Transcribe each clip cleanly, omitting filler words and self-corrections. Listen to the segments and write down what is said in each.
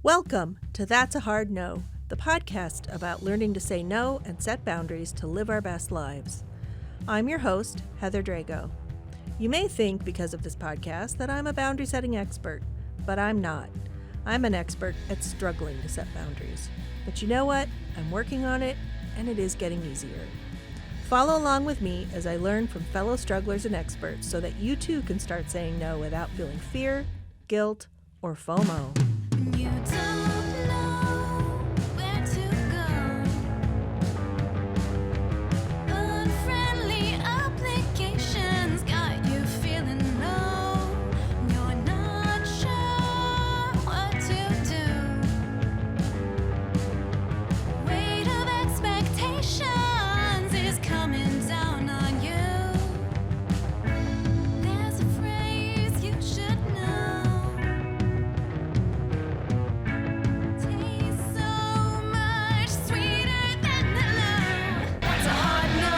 Welcome to That's a Hard No, the podcast about learning to say no and set boundaries to live our best lives. I'm your host, Heather Drago. You may think, because of this podcast, that I'm a boundary setting expert, but I'm not. I'm an expert at struggling to set boundaries. But you know what? I'm working on it, and it is getting easier. Follow along with me as I learn from fellow strugglers and experts so that you too can start saying no without feeling fear, guilt, or FOMO. You don't know where to go. Unfriendly applications got you feeling low. You're not sure what to do. Weight of expectations is coming down on you. There's a phrase you should know. Tastes so much sweeter than hello. That's a hard no.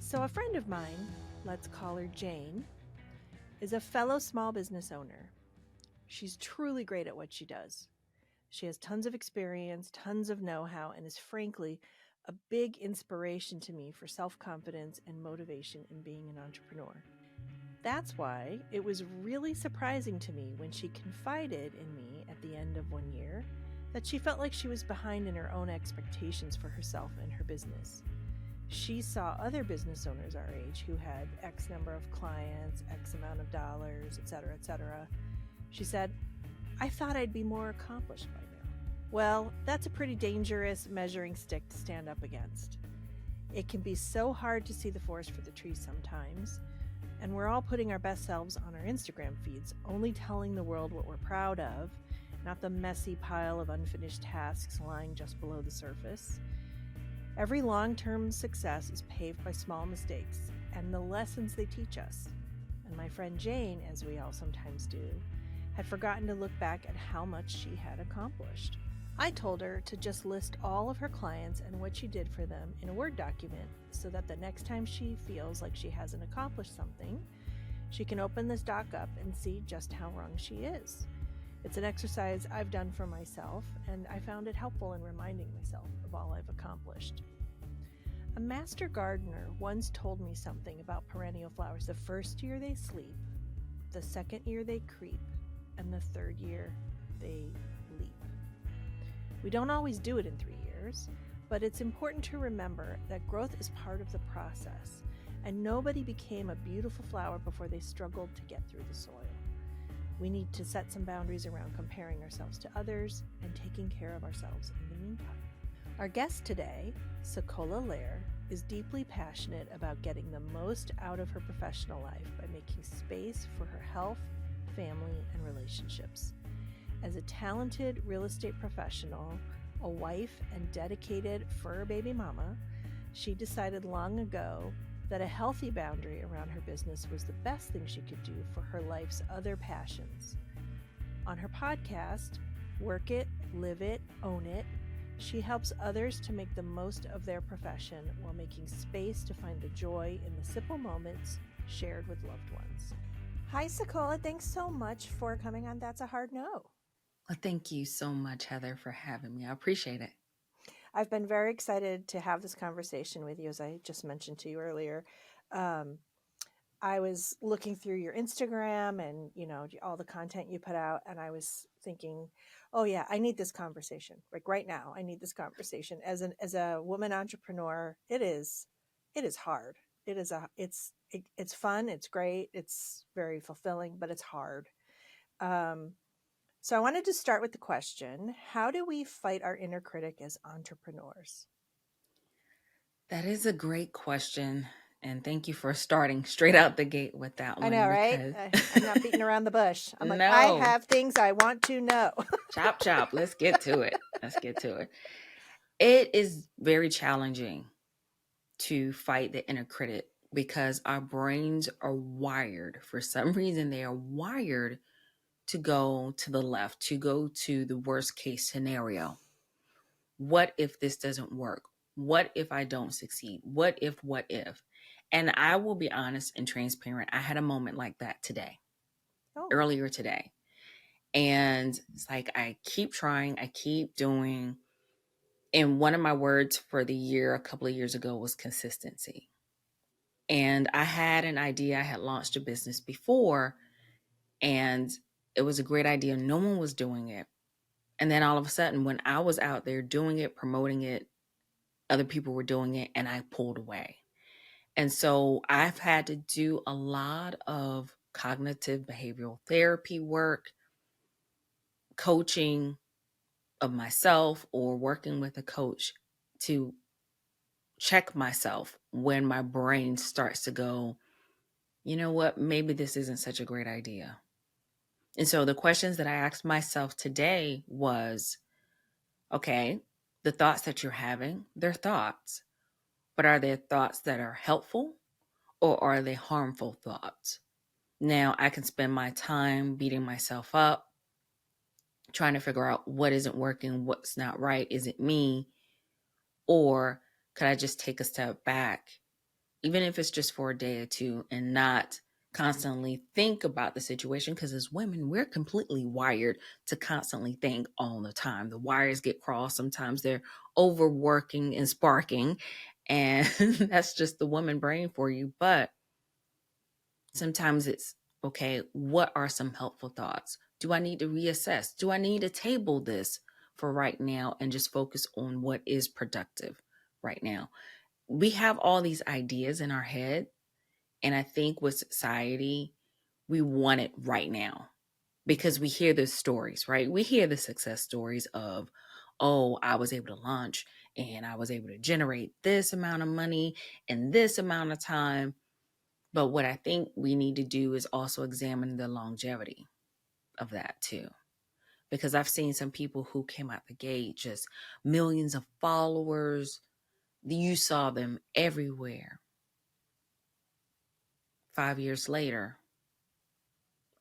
So, a friend of mine, let's call her Jane, is a fellow small business owner. She's truly great at what she does. She has tons of experience, tons of know-how, and is frankly a big inspiration to me for self-confidence and motivation in being an entrepreneur. That's why it was really surprising to me when she confided in me at the end of one year that she felt like she was behind in her own expectations for herself and her business. She saw other business owners our age who had X number of clients, X amount of dollars, etc., etc. She said, I thought I'd be more accomplished by now. Well, that's a pretty dangerous measuring stick to stand up against. It can be so hard to see the forest for the trees sometimes, and we're all putting our best selves on our Instagram feeds, only telling the world what we're proud of, not the messy pile of unfinished tasks lying just below the surface. Every long-term success is paved by small mistakes and the lessons they teach us. And my friend Jane, as we all sometimes do, had forgotten to look back at how much she had accomplished. I told her to just list all of her clients and what she did for them in a Word document so that the next time she feels like she hasn't accomplished something, she can open this doc up and see just how wrong she is. It's an exercise I've done for myself, and I found it helpful in reminding myself of all I've accomplished. A master gardener once told me something about perennial flowers. The first year they sleep, the second year they creep, and the third year they leap. We don't always do it in 3 years, but it's important to remember that growth is part of the process, and nobody became a beautiful flower before they struggled to get through the soil. We need to set some boundaries around comparing ourselves to others and taking care of ourselves in the meantime. Our guest today, SaCola Lehr, is deeply passionate about getting the most out of her professional life by making space for her health, family, and relationships. As a talented real estate professional, a wife, and dedicated fur baby mama, she decided long ago that a healthy boundary around her business was the best thing she could do for her life's other passions. On her podcast, Work It, Live It, Own It, she helps others to make the most of their profession while making space to find the joy in the simple moments shared with loved ones. Hi, SaCola. Thanks so much for coming on That's a Hard No. Well, thank you so much, Heather, for having me. I appreciate it. I've been very excited to have this conversation with you, as I just mentioned to you earlier. I was looking through your Instagram and, all the content you put out, and I was thinking, oh yeah, I need this conversation. Like right now, I need this conversation. As a woman entrepreneur, it is hard. It's fun. It's great. It's very fulfilling, but it's hard. So I wanted to start with the question, how do we fight our inner critic as entrepreneurs? That is a great question. And thank you for starting straight out the gate with that one. I know, right? I'm not beating around the bush. I'm like, I No. have things I want to know. Chop, chop. Let's get to it. It is very challenging to fight the inner critic because our brains are wired. For some reason, they are wired to go to the left, to go to the worst case scenario. What if this doesn't work? What if I don't succeed? What if? And I will be honest and transparent. I had a moment like that today, earlier today. And it's like I keep trying, I keep doing. And one of my words for the year a couple of years ago was consistency. And I had an idea. I had launched a business before, and it was a great idea. No one was doing it. And then all of a sudden, when I was out there doing it, promoting it, other people were doing it, and I pulled away. And so I've had to do a lot of cognitive behavioral therapy work, coaching of myself, or working with a coach to check myself when my brain starts to go, you know what, maybe this isn't such a great idea. And so the questions that I asked myself today was, okay, the thoughts that you're having, they're thoughts, but are they thoughts that are helpful or are they harmful thoughts? Now I can spend my time beating myself up, trying to figure out what isn't working, what's not right. Is it me? Or could I just take a step back, even if it's just for a day or two, and not constantly think about the situation? Because as women, we're completely wired to constantly think all the time. The wires get crossed. Sometimes they're overworking and sparking, and that's just the woman brain for you. But sometimes it's, okay, what are some helpful thoughts? Do I need to reassess? Do I need to table this for right now and just focus on what is productive right now? We have all these ideas in our head. And I think with society, we want it right now because we hear the stories, right? We hear the success stories of, oh, I was able to launch and I was able to generate this amount of money in this amount of time. But what I think we need to do is also examine the longevity of that too. Because I've seen some people who came out the gate, just millions of followers. You saw them everywhere. 5 years later,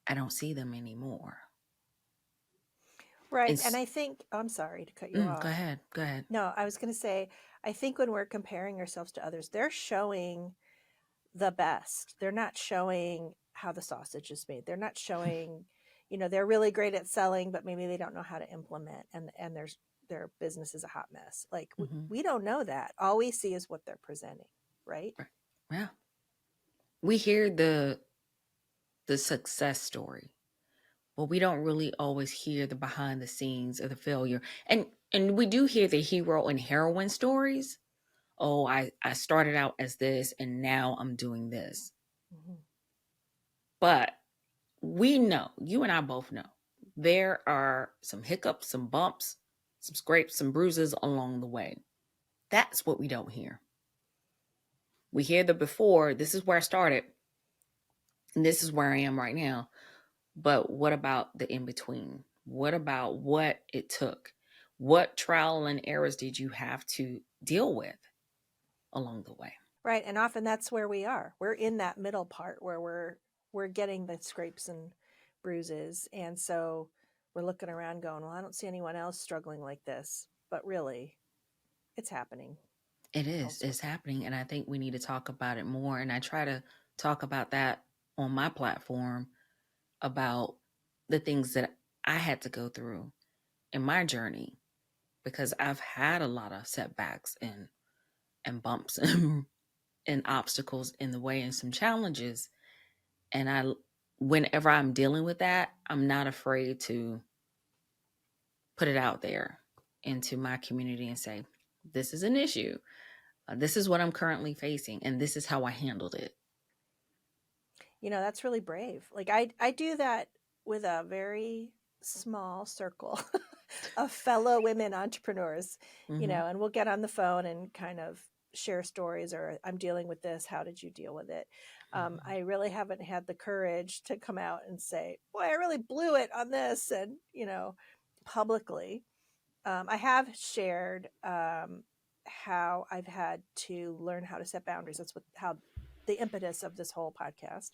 I don't see them anymore. Right. And It's, I think, I'm sorry to cut you go off. ahead, go ahead. No, I was going to say, I think when we're comparing ourselves to others, they're showing the best. They're not showing how the sausage is made. They're not showing, they're really great at selling, but maybe they don't know how to implement, and their business is a hot mess. Like Mm-hmm. we don't know that. All we see is what they're presenting, right? Right. Yeah, we hear the success story, but we don't really always hear the behind the scenes of the failure. And we do hear the hero and heroine stories. Oh, I started out as this and now I'm doing this. Mm-hmm. But we know, you and I both know, there are some hiccups, some bumps, some scrapes, some bruises along the way. That's what we don't hear. We hear the before, this is where I started, and this is where I am right now. But what about the in between? What about what it took? What trial and errors did you have to deal with along the way? Right, and often that's where we are. We're in that middle part where we're getting the scrapes and bruises, and so we're looking around going, well, I don't see anyone else struggling like this, but really it's happening It is. elsewhere. It's happening. And I think we need to talk about it more. And I try to talk about that on my platform, about the things that I had to go through in my journey, because I've had a lot of setbacks and bumps and obstacles in the way and some challenges. And whenever I'm dealing with that, I'm not afraid to put it out there into my community and say, this is an issue. This is what I'm currently facing, and this is how I handled it. That's really brave. Like I do that with a very small circle of fellow women entrepreneurs, Mm-hmm. and we'll get on the phone and kind of share stories, or I'm dealing with this. How did you deal with it? Mm-hmm. I really haven't had the courage to come out and say, boy, I really blew it on this. And, publicly, I have shared how I've had to learn how to set boundaries. That's how the impetus of this whole podcast.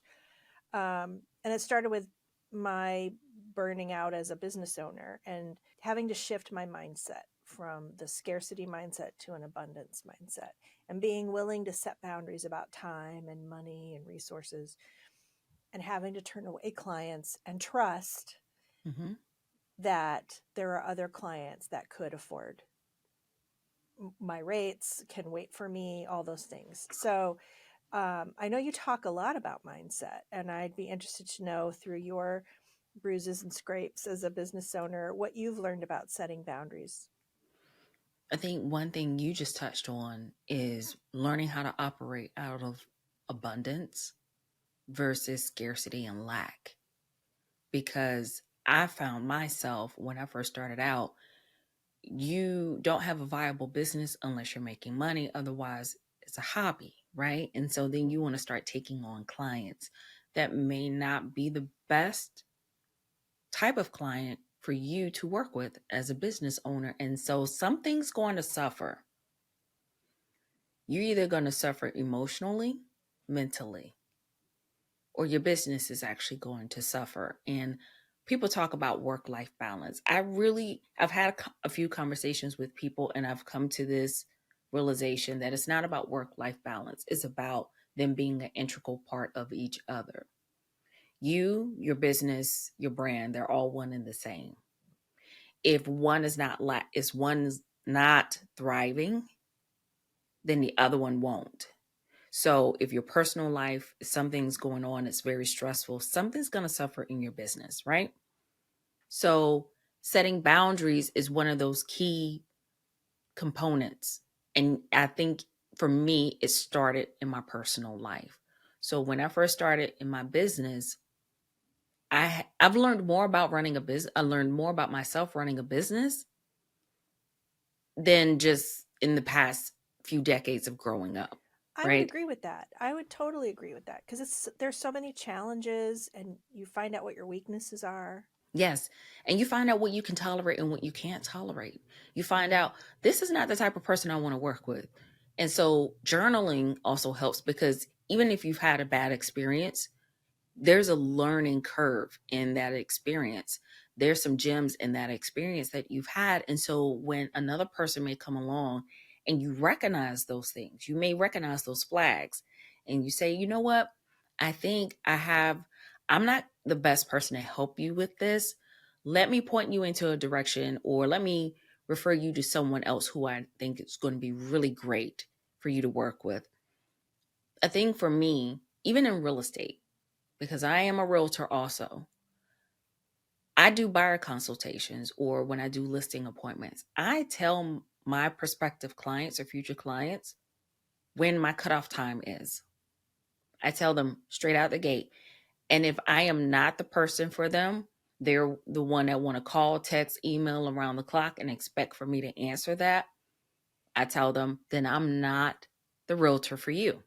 And it started with my burning out as a business owner and having to shift my mindset from the scarcity mindset to an abundance mindset, and being willing to set boundaries about time and money and resources, and having to turn away clients and trust Mm-hmm. that there are other clients that could afford my rates, can wait for me, all those things. So I know you talk a lot about mindset, and I'd be interested to know through your bruises and scrapes as a business owner what you've learned about setting boundaries. I think one thing you just touched on is learning how to operate out of abundance versus scarcity and lack. Because I found myself when I first started out, you don't have a viable business unless you're making money. Otherwise, it's a hobby, right? And so then you want to start taking on clients that may not be the best type of client for you to work with as a business owner. And so something's going to suffer. You're either going to suffer emotionally, mentally, or your business is actually going to suffer. And people talk about work-life balance. I've had a few conversations with people, and I've come to this realization that it's not about work-life balance. It's about them being an integral part of each other. You, your business, your brand, they're all one and the same. If one's not thriving, then the other one won't. So if your personal life, something's going on, it's very stressful, something's going to suffer in your business, right? So setting boundaries is one of those key components. And I think for me, it started in my personal life. So when I first started in my business, I've learned more about running a business. I learned more about myself running a business than just in the past few decades of growing up, I would right? agree with that. I would totally agree with that because there's so many challenges, and you find out what your weaknesses are. Yes. And you find out what you can tolerate and what you can't tolerate. You find Mhm. out this is not the type of person I want to work with. And so journaling also helps because even if you've had a bad experience, there's a learning curve in that experience. There's some gems in that experience that you've had. And so when another person may come along and you recognize those things, you may recognize those flags and you say, you know what? I think I'm not the best person to help you with this. Let me point you into a direction or let me refer you to someone else who I think is going to be really great for you to work with. A thing for me, even in real estate, because I am a realtor also. I do buyer consultations or when I do listing appointments, I tell my prospective clients or future clients when my cutoff time is. I tell them straight out the gate. And if I am not the person for them, they're the one that want to call, text, email around the clock and expect for me to answer that. I tell them, then I'm not the realtor for you.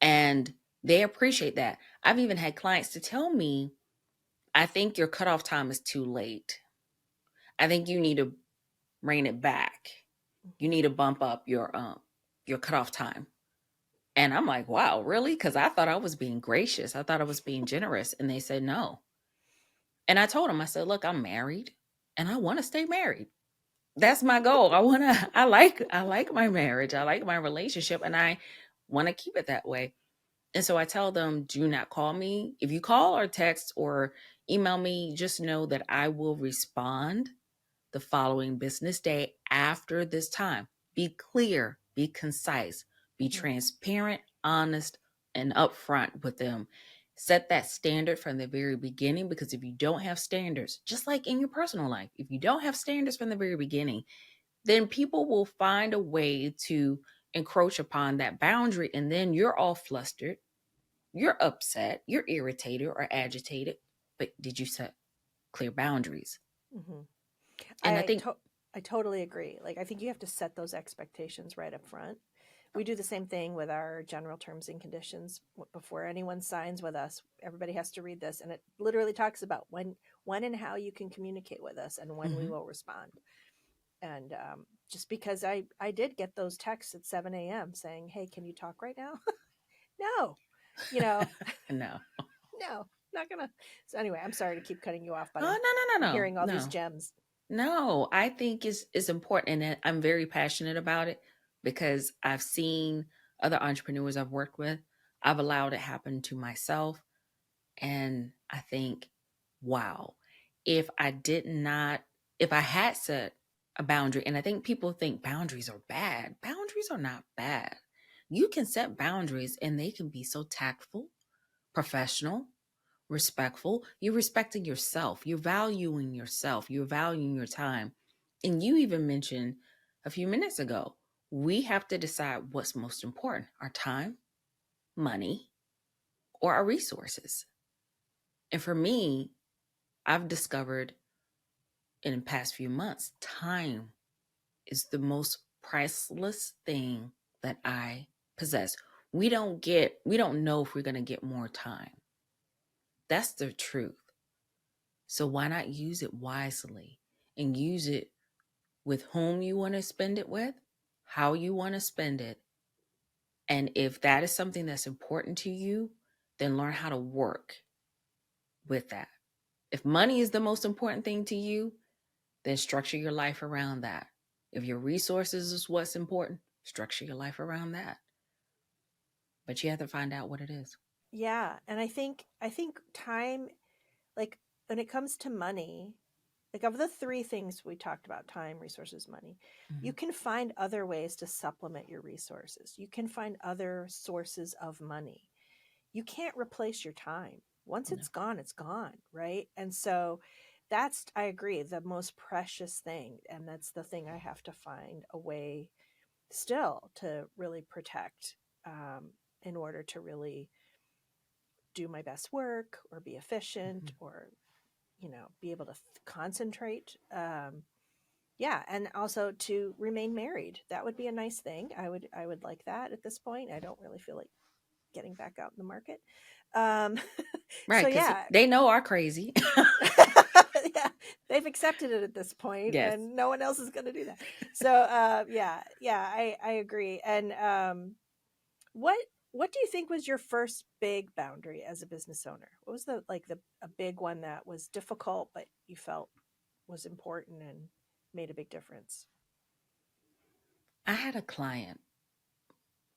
And they appreciate that. I've even had clients to tell me, I think your cutoff time is too late. I think you need to rein it back. You Mhm. need to bump up your cutoff time. And I'm like, wow, really? Because I thought I was being gracious. I thought I was being generous. And they said no. And I told them, I said, look, I'm married and I want to stay married. That's my goal. I like my marriage. I like my relationship and I want to keep it that way. And so I tell them, do not call me. If you call or text or email me, just know that I will respond the following business day after this time. Be clear, be concise, be Mhm. transparent, honest, and upfront with them. Set that standard from the very beginning because if you don't have standards, just like in your personal life, if you don't have standards from the very beginning, then people will find a way to encroach upon that boundary and then you're all flustered, you're upset, you're irritated or agitated. But did you set clear boundaries? Mhm. And I I think, to- I totally agree. Like I think you have to set those expectations right up front. We do the same thing with our general terms and conditions before anyone signs with us. Everybody has to read this, and it literally talks about when and how you can communicate with us, and when we mhm. will respond. And just because I did get those texts at 7 a.m. saying, "Hey, can you talk right now?" No, you know, No. no, not gonna. So anyway, I'm sorry to keep cutting you off, but Oh, I'm no, I'm no, no, hearing all these no, gems. no. I think it's important, and I'm very passionate about it because I've seen other entrepreneurs I've worked with. I've allowed it happen to myself, and I think, wow. if I did not, if I had set a boundary, and I think people think boundaries are bad. Boundaries are not bad. You can set boundaries and they can be so tactful, professional, respectful. You're respecting yourself. You're valuing yourself. You're valuing your time. And you even mentioned a few minutes ago, we have to decide what's most important, our time, money, or our resources. And for me, I've discovered in the past few months, time is the most priceless thing that I possess. We don't know if we're going to get more time. That's the truth. So why not use it wisely and use it with whom you want to spend it with, how you want to spend it. And if that is something that's important to you, then learn how to work with that. If money is the most important thing to you, then structure your life around that. If your resources is what's important, structure your life around that. But you have to find out what it is. Yeah, and I think time, like when it comes to money, like of the three things we talked about, time, resources, money, you Mhm. can find other ways to supplement your resources. You can find other sources of money. You can't replace your time. Once No. it's gone, right? And so that's, I agree, the most precious thing. And that's the thing I have to find a way still to really protect, in order to really do my best work or be efficient Mhm. or, be able to concentrate. Yeah, and also to remain married. That would be a nice thing. I would like that at this point. I don't really feel like getting back out in the market. Um, so Right, because yeah, they know are crazy. yeah, they've accepted it at this point, Yes. and no one else is going to do that. So yeah, I agree. And what what do you think was your first big boundary as a business owner? What was the a big one that was difficult but you felt was important and made a big difference? I had a client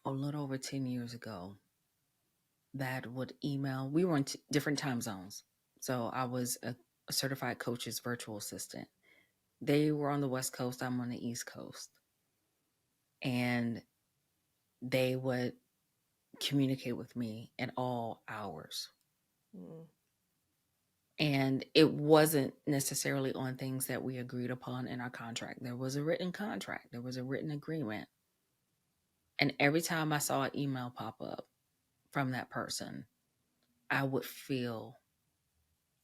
a little over 10 years ago that would email. We were in different time zones. So I was a certified coach's virtual assistant. They were on the West Coast, I'm on the East Coast. And they would communicate with me at all hours. Mm, And it wasn't necessarily on things that we agreed upon in our contract. There was a written contract, there was a written agreement. And every time I saw an email pop up from that person, I would feel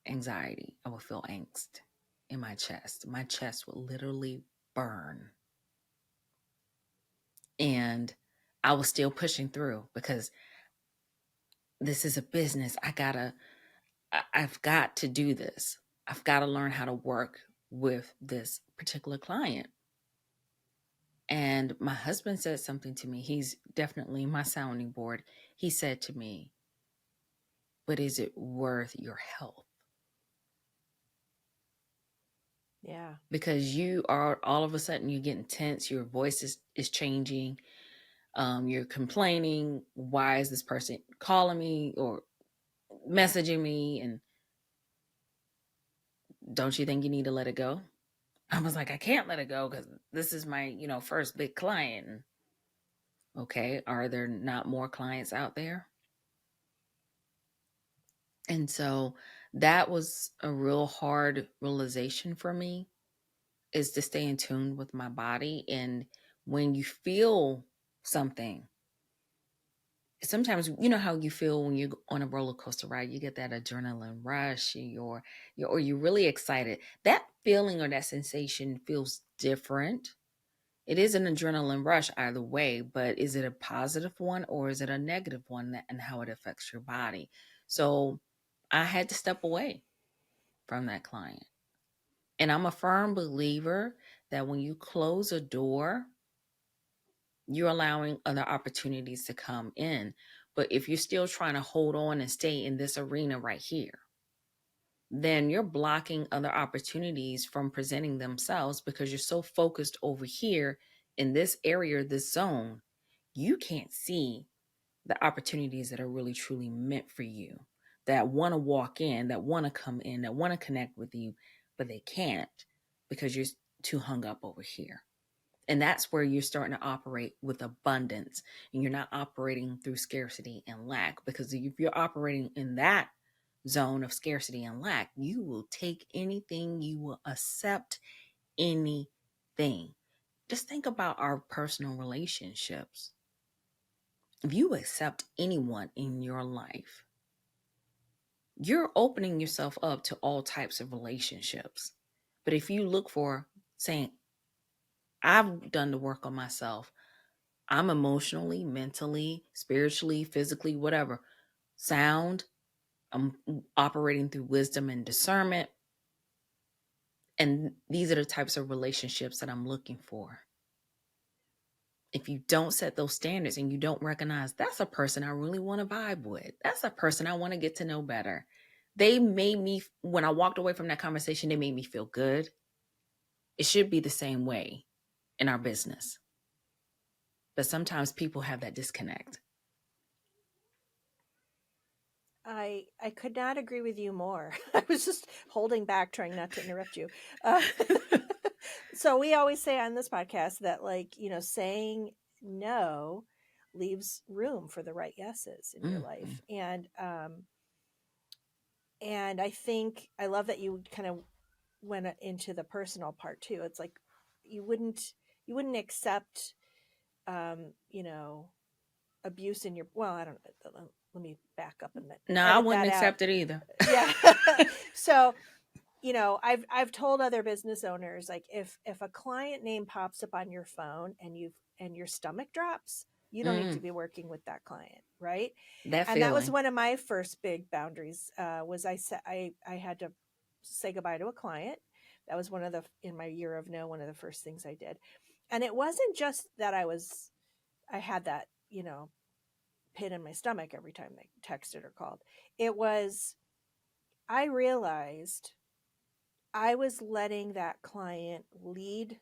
anxiety. I would feel angst in my chest. My chest would literally burn. And I was still pushing through because this is a business. I've got to do this. I've got to learn how to work with this particular client. And my husband said something to me. He's definitely my sounding board. He said to me, but is it worth your health? yeah. Because you are all of a sudden you're getting tense, your voice is changing, you're complaining. Why is this person calling me or messaging me? And don't you think you need to let it go? I was like, I can't let it go because this is my, first big client. Okay, are there not more clients out there? And so that was a real hard realization for me, is to stay in tune with my body. And when you feel something, sometimes you know how you feel when you're on a roller coaster ride, you get that adrenaline rush, or you're really excited. That feeling or that sensation feels different. It is an adrenaline rush either way, but is it a positive one or is it a negative one, and how it affects your body? So I had to step away from that client. And I'm a firm believer that when you close a door, you're allowing other opportunities to come in. But if you're still trying to hold on and stay in this arena right here, then you're blocking other opportunities from presenting themselves because you're so focused over here in this area, this zone, you can't see the opportunities that are really truly meant for you. that want to walk in, that want to come in, that want to connect with you, but they can't because you're too hung up over here. And that's where you're starting to operate with abundance, and you're not operating through scarcity and lack. Because if you're operating in that zone of scarcity and lack, you will take anything, you will accept anything. Just think about our personal relationships. If you accept anyone in your life, you're opening yourself up to all types of relationships. But if you look for saying, I've done the work on myself, I'm emotionally, mentally, spiritually, physically, whatever, sound, I'm operating through wisdom and discernment. And these are the types of relationships that I'm looking for. If you don't set those standards and you don't recognize that's a person I really want to vibe with, that's a person I want to get to know better. They made me, when I walked away from that conversation, they made me feel good. It should be the same way in our business. But sometimes people have that disconnect. I could not agree with you more. I was just holding back, trying not to interrupt you. Uh, so we always say on this podcast that, like, saying no leaves room for the right yeses in your life. And I think I love that you kind of went into the personal part too. It's like you wouldn't accept you know abuse in your, well, I don't know, let me back up and No, I edit wouldn't that out. accept it either. Yeah. So I've told other business owners, like, if a client name pops up on your phone and your stomach drops, you don't need to be working with that client, right? That And that was feeling. one of my first big boundaries. Was I said I had to say goodbye to a client. That was in my year of no, one of the first things I did. And it wasn't just that I had that pit in my stomach every time they texted or called. It was, I realized I was letting that client lead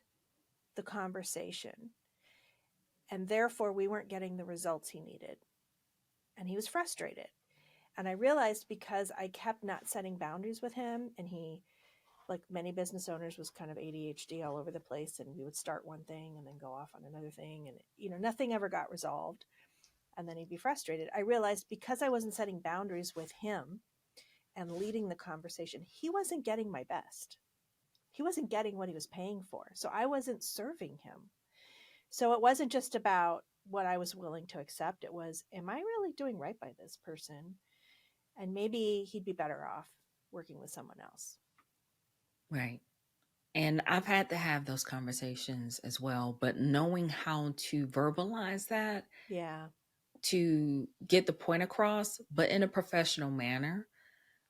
the conversation, and therefore we weren't getting the results he needed. And he was frustrated. And I realized, because I kept not setting boundaries with him, and he, like many business owners, was kind of ADHD all over the place, and we would start one thing and then go off on another thing, and nothing ever got resolved, and then he'd be frustrated. I realized, because I wasn't setting boundaries with him and leading the conversation, he wasn't getting my best. He wasn't getting what he was paying for. So I wasn't serving him. So it wasn't just about what I was willing to accept. It was, am I really doing right by this person? And maybe he'd be better off working with someone else. Right. And I've had to have those conversations as well, but knowing how to verbalize that, Yeah. to get the point across, but in a professional manner,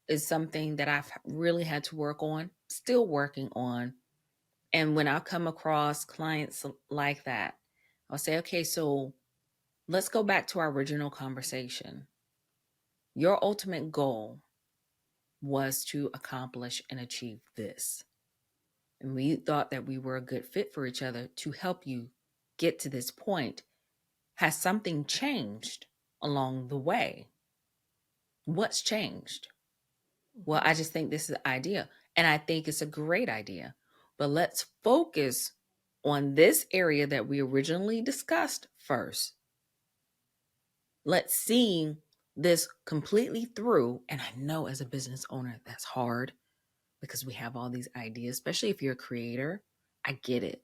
is something that I've really had to work on, still working on. And when I come across clients like that, I'll say, okay, so let's go back to our original conversation. Your ultimate goal was to accomplish and achieve this. And we thought that we were a good fit for each other to help you get to this point. Has something changed along the way? What's changed? Well, I just think this is an idea, and I think it's a great idea. But let's focus on this area that we originally discussed first. Let's see this completely through. And I know, as a business owner, that's hard because we have all these ideas, especially if you're a creator. I get it.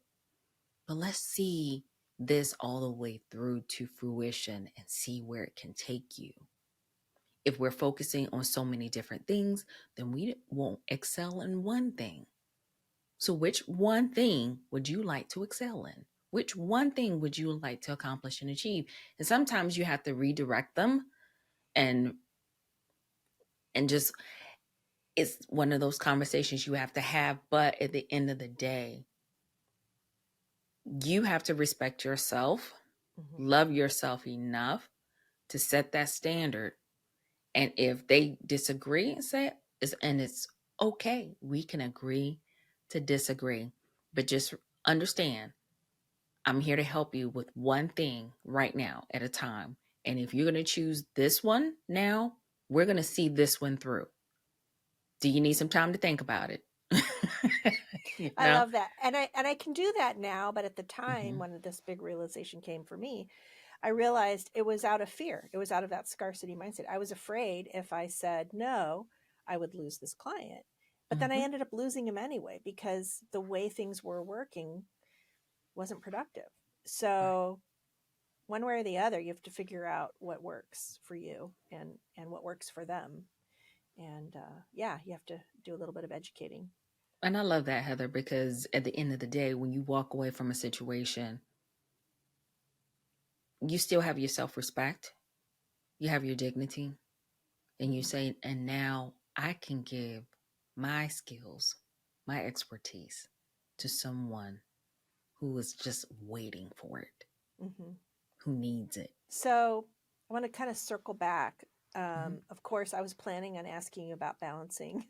But let's see this all the way through to fruition and see where it can take you. If we're focusing on so many different things, then we won't excel in one thing. So which one thing would you like to excel in? Which one thing would you like to accomplish and achieve? And sometimes you have to redirect them, and just, it's one of those conversations you have to have. But at the end of the day, you have to respect yourself, love yourself enough to set that standard. And if they disagree, and say it's okay. We can agree to disagree, but just understand, I'm here to help you with one thing right now at a time. And if you're going to choose this one now, We're going to see this one through. Do you need some time to think about it? I love that. And I can do that now, but at the time Mm-hmm. when this big realization came for me, I realized it was out of fear. It was out of that scarcity mindset. I was afraid if I said no, I would lose this client. But then I Mm-hmm. ended up losing him anyway because the way things were working wasn't productive. Right. So one way or the other, you have to figure out what works for you and what works for them. And yeah, you have to do a little bit of educating. And I love that, Heather, because at the end of the day, when you walk away from a situation, you still have your self respect, you have your dignity, and you Mhm. say, and now I can give my skills, my expertise to someone who is just waiting for it, Mhm. who needs it. So I want to kind of circle back. Mm-hmm. Of course, I was planning on asking you about balancing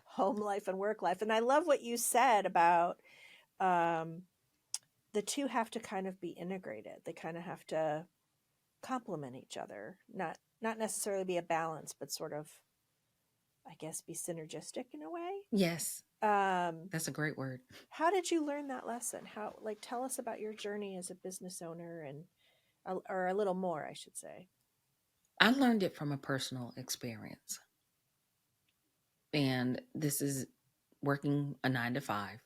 home life and work life, and I love what you said about um, the two have to kind of be integrated. They kind of have to complement each other, not necessarily be a balance, but sort of, I guess, be synergistic in a way. Yes, Um, that's a great word. how did you learn that lesson? How, like, tell us about your journey as a business owner and, or a little more, I should say. I learned it from a personal experience. And this is working a 9 to 5,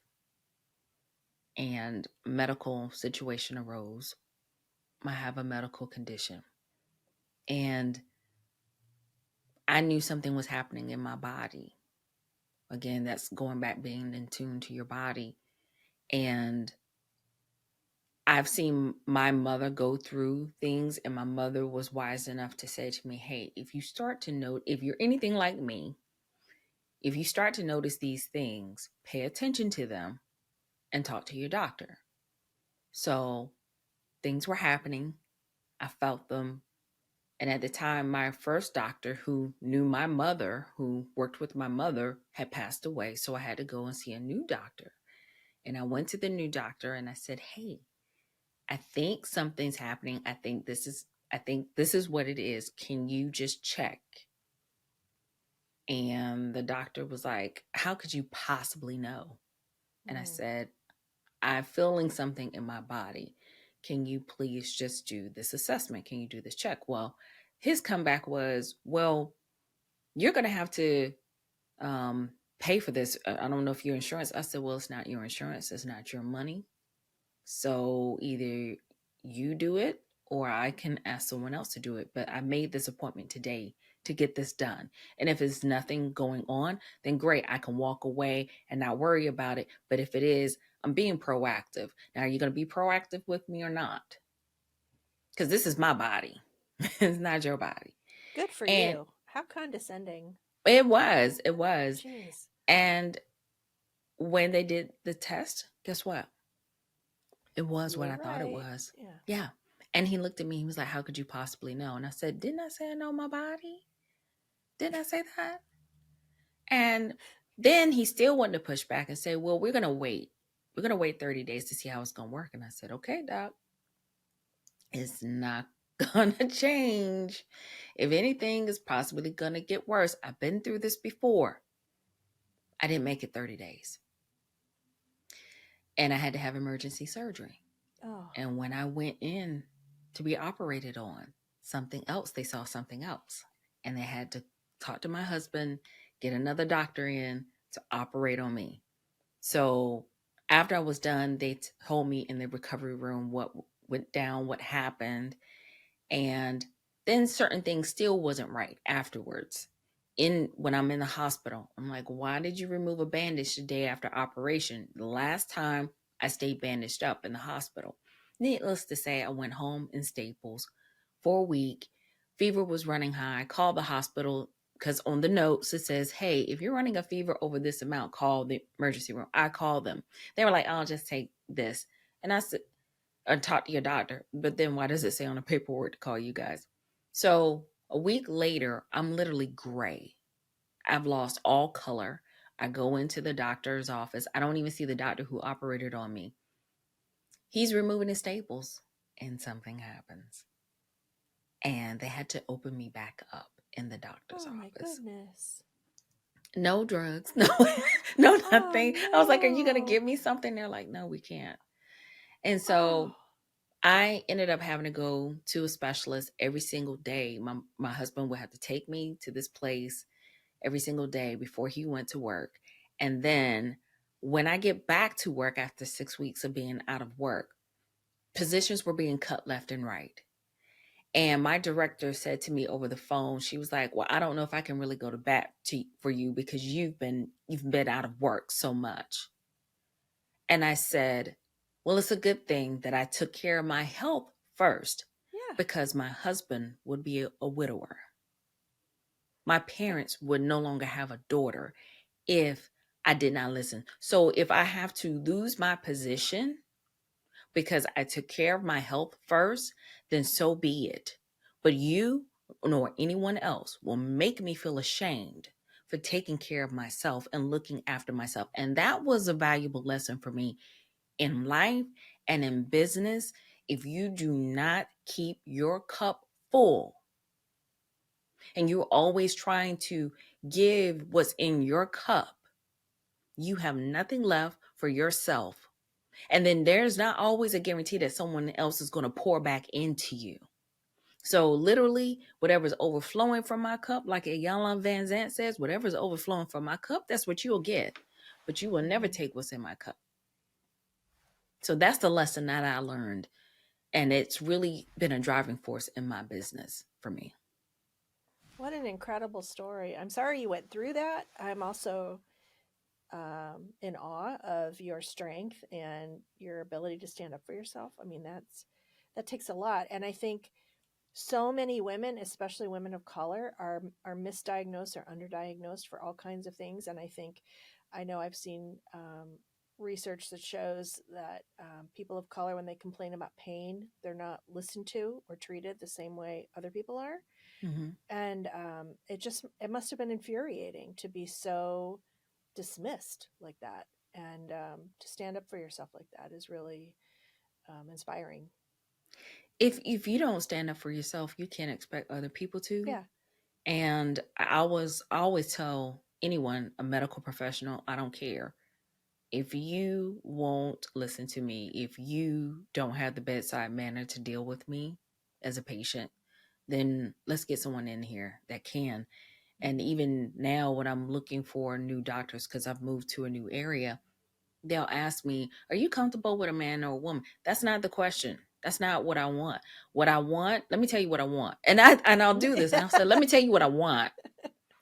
and medical situation arose. I have a medical condition, and I knew something was happening in my body. Again, that's going back, being in tune to your body. And I've seen my mother go through things, and my mother was wise enough to say to me, hey, if you start to note, if you're anything like me, if you start to notice these things, pay attention to them and talk to your doctor. So things were happening. I felt them. And at the time, my first doctor, who knew my mother, who worked with my mother, had passed away. So I had to go and see a new doctor. And I went to the new doctor and I said, hey, I think something's happening. I think this is what it is. Can you just check? And the doctor was like, how could you possibly know? And I Mm. said, I'm feeling something in my body. Can you please just do this assessment? Can you do this check? Well, his comeback was, well, you're going to have to pay for this. I don't know if your insurance. I said, well, it's not your insurance. It's not your money. So either you do it or I can ask someone else to do it. But I made this appointment today to get this done. And if there's nothing going on, then great. I can walk away and not worry about it. But if it is, I'm being proactive. Now, are you going to be proactive with me or not? Because this is my body. It's not your body. Good for And you. How condescending. it was. Jeez. And when they did the test, guess what? It was You what were I thought it right. was. Yeah. Yeah. And he looked at me. He was like, how could you possibly know? And I said, didn't I say I know my body? Didn't I say that? And then he still wanted to push back and say, well, we're going to wait. We're going to wait 30 days to see how it's going to work. And I said, okay, doc, it's not going to change. If anything, it's possibly going to get worse. I've been through this before. I didn't make it 30 days. And I had to have emergency surgery. Oh. And when I went in to be operated on, they saw something else. And they had to talk to my husband, get another doctor in to operate on me. So after I was done, they told me in the recovery room what went down, what happened. And then certain things still wasn't right afterwards. When I'm in the hospital, I'm like, why did you remove a bandage the day after operation? The last time I stayed bandaged up in the hospital. Needless to say, I went home in staples for a week. Fever was running high. I called the hospital because on the notes it says, hey, if you're running a fever over this amount, call the emergency room. I called them. They were like, I'll just take this. And I said, or talk to your doctor. But then why does it say on the paperwork to call you guys? So a week later, I'm literally gray. I've lost all color. I go into the doctor's office. I don't even see the doctor who operated on me. He's removing his staples and something happens. And they had to open me back up. in the doctor's Oh my office. goodness. No drugs, no, no nothing. I was like, "Are you gonna no. give me something?" They're like, "No, we can't." And Oh. so I ended up having to go to a specialist every single day. My husband would have to take me to this place every single day before he went to work. And then when I get back to work after 6 weeks of being out of work, positions were being cut left and right. And my director said to me over the phone, she was like, "Well, I don't know if I can really go to bat for you because you've been out of work so much." And I said, "Well, it's a good thing that I took care of my health first Yeah. because my husband would be a widower. My parents would no longer have a daughter if I did not listen. So if I have to lose my position because I took care of my health first, then so be it. But you nor anyone else will make me feel ashamed for taking care of myself and looking after myself." And that was a valuable lesson for me in life and in business. If you do not keep your cup full and you're always trying to give what's in your cup, you have nothing left for yourself. And then there's not always a guarantee that someone else is going to pour back into you. So literally, whatever's overflowing from my cup, like Iyanla Van Zant says, whatever's overflowing from my cup, that's what you'll get. But you will never take what's in my cup. So that's the lesson that I learned. And it's really been a driving force in my business for me. What an incredible story. I'm sorry you went through that. I'm also in awe of your strength and your ability to stand up for yourself. I mean, that takes a lot. And I think so many women, especially women of color, are misdiagnosed or underdiagnosed for all kinds of things. And I know I've seen research that shows that people of color, when they complain about pain, they're not listened to or treated the same way other people are. Mm-hmm. And it must have been infuriating to be so dismissed like that, and to stand up for yourself like that is really inspiring. If you don't stand up for yourself, you can't expect other people to. Yeah. And I always tell anyone, a medical professional, I don't care. If you won't listen to me, if you don't have the bedside manner to deal with me as a patient, then let's get someone in here that can. And even now, when I'm looking for new doctors, because I've moved to a new area, they'll ask me, "Are you comfortable with a man or a woman?" That's not the question. That's not what I want. What I want, let me tell you what I want. And I'll do this. And I'll say, "Let me tell you what I want.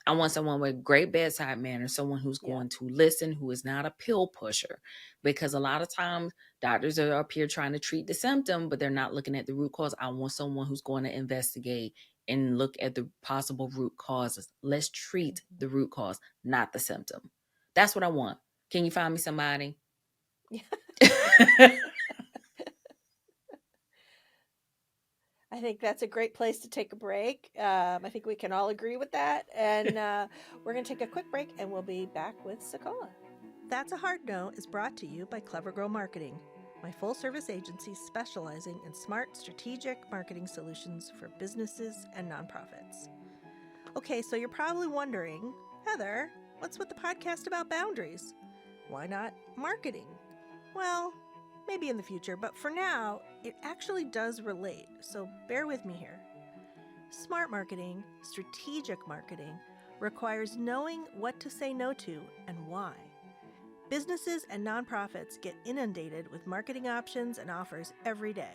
I want someone with great bedside manner, someone who's Yeah. going to listen, who is not a pill pusher." Because a lot of times doctors are up here trying to treat the symptom, but they're not looking at the root cause. I want someone who's going to investigate and look at the possible root causes. Let's treat Mhm. the root cause, not the symptom. That's what I want. Can you find me somebody? I think that's a great place to take a break. I think we can all agree with that. And we're going to take a quick break and we'll be back with SaCola. That's a Hard No is brought to you by Clever Grow Marketing, my full service agency specializing in smart, strategic marketing solutions for businesses and nonprofits. Okay, so you're probably wondering, Heather, what's with the podcast about boundaries? Why not marketing? Well, maybe in the future, but for now, it actually does relate, so bear with me here. Smart marketing, strategic marketing, requires knowing what to say no to and why. Businesses and nonprofits get inundated with marketing options and offers every day.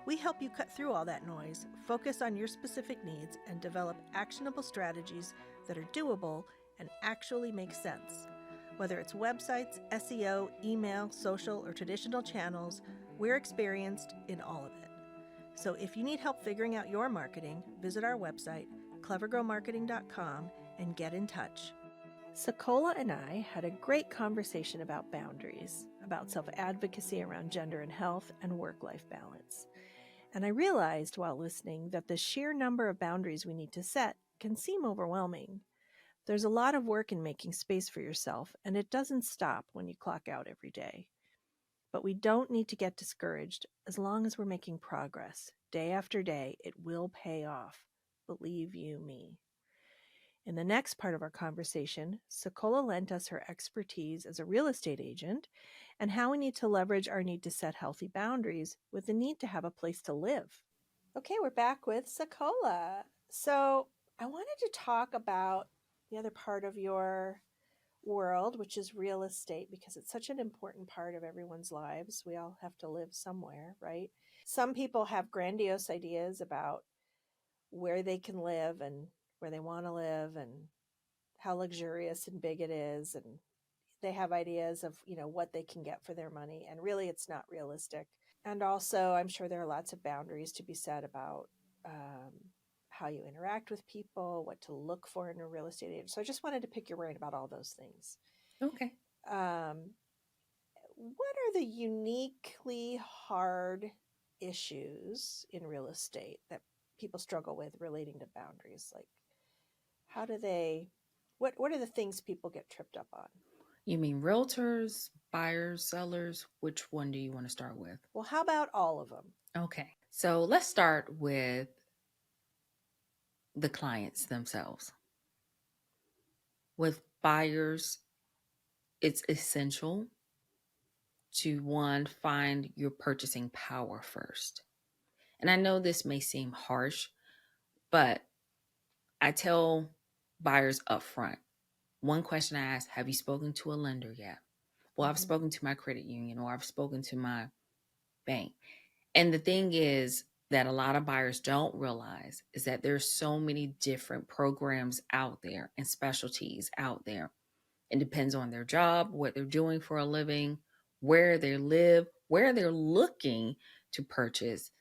We help you cut through all that noise, focus on your specific needs, and develop actionable strategies that are doable and actually make sense. Whether it's websites, SEO, email, social, or traditional channels, we're experienced in all of it. So if you need help figuring out your marketing, visit our website, clevergrowmarketing.com, and get in touch. SaCola and I had a great conversation about boundaries, about self-advocacy around gender and health, and work-life balance. And I realized while listening that the sheer number of boundaries we need to set can seem overwhelming. There's a lot of work in making space for yourself, and it doesn't stop when you clock out every day. But we don't need to get discouraged as long as we're making progress. Day after day, it will pay off. Believe you me. In the next part of our conversation, SaCola lent us her expertise as a real estate agent and how we need to leverage our need to set healthy boundaries with the need to have a place to live. Okay, we're back with SaCola. So I wanted to talk about the other part of your world, which is real estate, because it's such an important part of everyone's lives. We all have to live somewhere, right? Some people have grandiose ideas about where they can live and where they want to live and how luxurious and big it is, and they have ideas of what they can get for their money, and really it's not realistic. And also I'm sure there are lots of boundaries to be set about um, how you interact with people, what to look for in a real estate agent. So I just wanted to pick your brain about all those things. Okay. um, what are the uniquely hard issues in real estate that people struggle with relating to boundaries? Like, how do they, what are the things people get tripped up on? You mean realtors, buyers, sellers? Which one do you want to start with? Well, how about all of them? Okay. So let's start with the clients themselves. With buyers, it's essential to one, find your purchasing power first. And I know this may seem harsh, but I tell buyers up front, one question I ask, have you spoken to a lender yet? Well, I've Mm-hmm. spoken to my credit union or I've spoken to my bank. And the thing is that a lot of buyers don't realize is that there's so many different programs out there and specialties out there. It depends on their job, what they're doing for a living, where they live, where they're looking to purchase.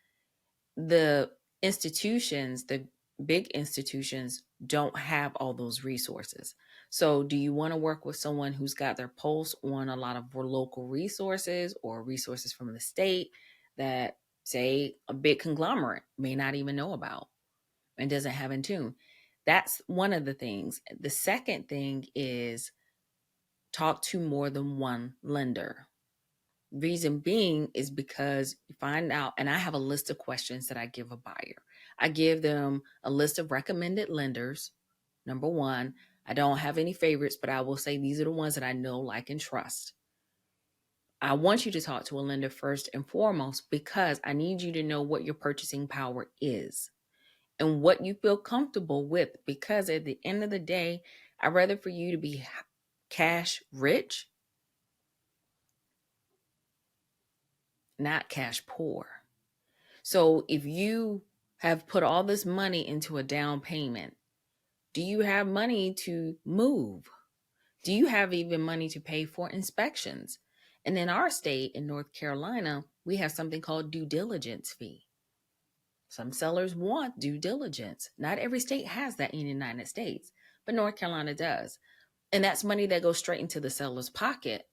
The institutions, the big institutions, don't have all those resources. So, do you want to work with someone who's got their pulse on a lot of local resources or resources from the state that, say, a big conglomerate may not even know about and doesn't have in tune? That's one of the things. The second thing is talk to more than one lender. Reason being is because you find out, and I have a list of questions that I give a buyer. I give them a list of recommended lenders. Number one, I don't have any favorites, but I will say these are the ones that I know, like, and trust. I want you to talk to a lender first and foremost because I need you to know what your purchasing power is and what you feel comfortable with. Because at the end of the day, I'd rather for you to be cash rich, not cash poor. So if you have put all this money into a down payment, do you have money to move? Do you have even money to pay for inspections? And in our state, in North Carolina, we have something called due diligence fee. Some sellers want due diligence. Not every state has that in the United States, but North Carolina does. And that's money that goes straight into the seller's pocket.